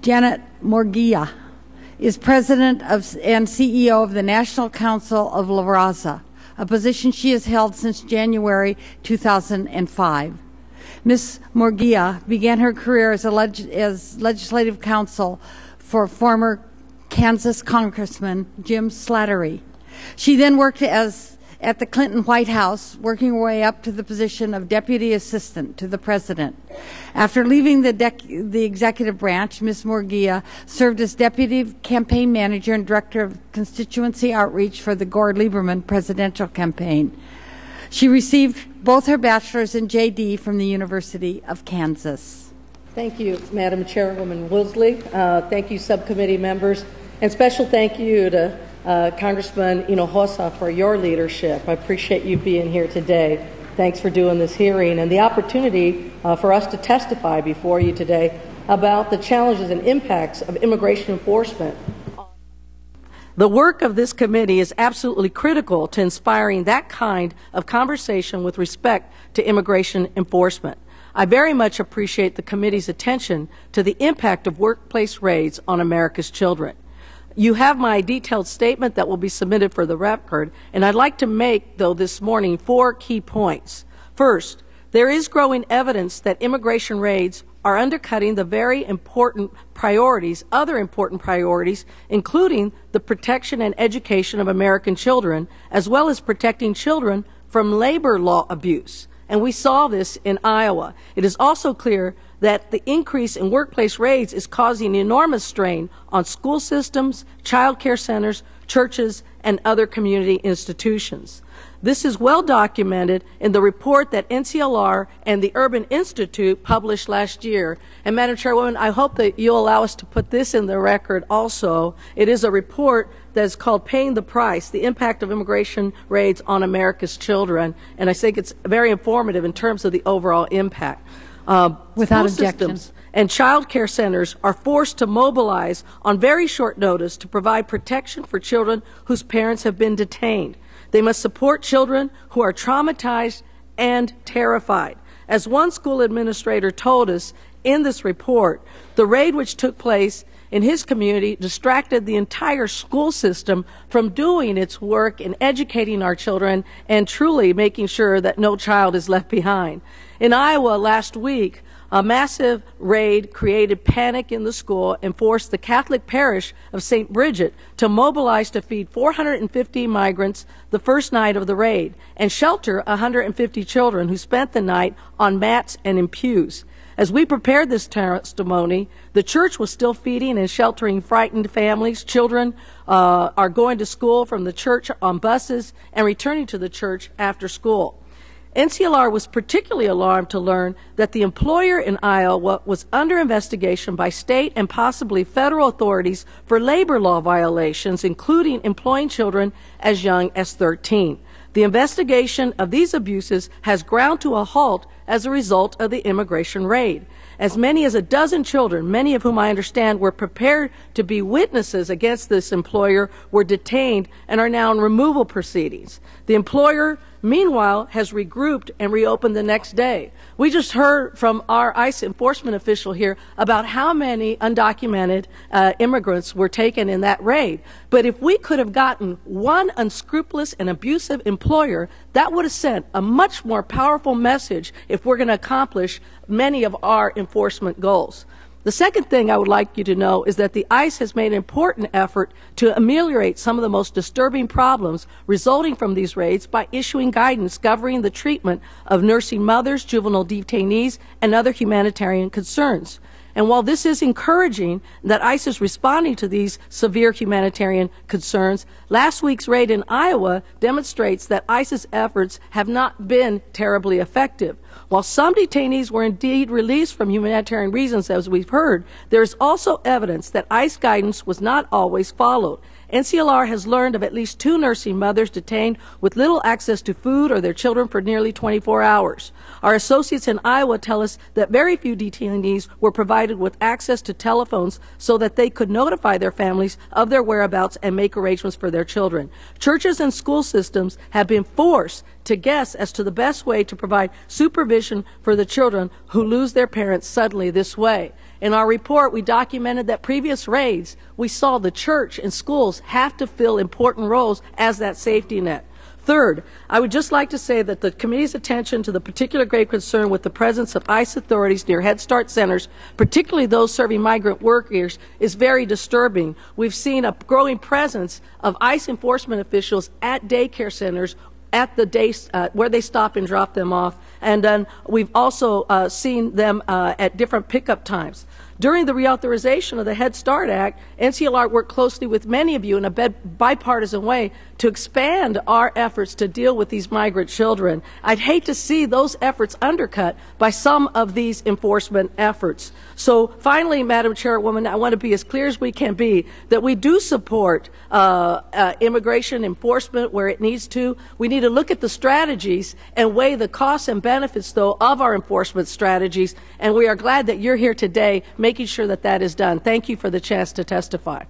Janet Murguia is President and CEO of the National Council of La Raza, a position she has held since January 2005. Ms. Murguia began her career as legislative counsel for former Kansas Congressman Jim Slattery. She then worked at the Clinton White House, working her way up to the position of Deputy Assistant to the President. After leaving the executive branch, Ms. Murguia served as Deputy Campaign Manager and Director of Constituency Outreach for the Gore-Lieberman presidential campaign. She received both her bachelor's and JD from the University of Kansas. Thank you, Madam Chairwoman Woolsey. Thank you, subcommittee members, and special thank you to Congressman Hinojosa for your leadership. I appreciate you being here today. Thanks for doing this hearing and the opportunity for us to testify before you today about the challenges and impacts of immigration enforcement. The work of this committee is absolutely critical to inspiring that kind of conversation with respect to immigration enforcement. I very much appreciate the committee's attention to the impact of workplace raids on America's children. You have my detailed statement that will be submitted for the record, and I'd like to make, though, this morning 4 key points. First, there is growing evidence that immigration raids are undercutting the very important priorities, other important priorities, including the protection and education of American children, as well as protecting children from labor law abuse. And we saw this in Iowa. It is also clear that the increase in workplace raids is causing enormous strain on school systems, child care centers, churches, and other community institutions. This is well documented in the report that NCLR and the Urban Institute published last year. And Madam Chairwoman, I hope that you'll allow us to put this in the record also. It is a report that is called Paying the Price, the Impact of Immigration Raids on America's Children. And I think it's very informative in terms of the overall impact. Without objection. And child care centers are forced to mobilize on very short notice to provide protection for children whose parents have been detained. They must support children who are traumatized and terrified. As one school administrator told us in this report, the raid which took place in his community distracted the entire school system from doing its work in educating our children and truly making sure that no child is left behind. In Iowa last week, a massive raid created panic in the school and forced the Catholic parish of St. Bridget to mobilize to feed 450 migrants the first night of the raid and shelter 150 children who spent the night on mats and in pews. As we prepared this testimony, the church was still feeding and sheltering frightened families. Children are going to school from the church on buses and returning to the church after school. NCLR was particularly alarmed to learn that the employer in Iowa was under investigation by state and possibly federal authorities for labor law violations, including employing children as young as 13. The investigation of these abuses has ground to a halt as a result of the immigration raid. As many as a dozen children, many of whom I understand were prepared to be witnesses against this employer, were detained and are now in removal proceedings. The employer, meanwhile, has regrouped and reopened the next day. We just heard from our ICE enforcement official here about how many undocumented immigrants were taken in that raid. But if we could have gotten one unscrupulous and abusive employer, that would have sent a much more powerful message if we're going to accomplish many of our enforcement goals. The second thing I would like you to know is that the ICE has made an important effort to ameliorate some of the most disturbing problems resulting from these raids by issuing guidance governing the treatment of nursing mothers, juvenile detainees, and other humanitarian concerns. And while this is encouraging that ICE is responding to these severe humanitarian concerns, last week's raid in Iowa demonstrates that ICE's efforts have not been terribly effective. While some detainees were indeed released from humanitarian reasons, as we've heard, there is also evidence that ICE guidance was not always followed. NCLR has learned of at least 2 nursing mothers detained with little access to food or their children for nearly 24 hours. Our associates in Iowa tell us that very few detainees were provided with access to telephones so that they could notify their families of their whereabouts and make arrangements for their children. Churches and school systems have been forced to guess as to the best way to provide supervision for the children who lose their parents suddenly this way. In our report, we documented that previous raids, we saw the church and schools have to fill important roles as that safety net. Third, I would just like to say that the committee's attention to the particular grave concern with the presence of ICE authorities near Head Start centers, particularly those serving migrant workers, is very disturbing. We've seen a growing presence of ICE enforcement officials at daycare centers at the days where they stop and drop them off, and then we've also seen them at different pickup times. During the reauthorization of the Head Start Act, NCLR worked closely with many of you in a bipartisan way to expand our efforts to deal with these migrant children. I'd hate to see those efforts undercut by some of these enforcement efforts. So finally, Madam Chairwoman, I want to be as clear as we can be that we do support immigration enforcement where it needs to. We need to look at the strategies and weigh the costs and benefits, though, of our enforcement strategies, and we are glad that you're here today making sure that that is done. Thank you for the chance to testify.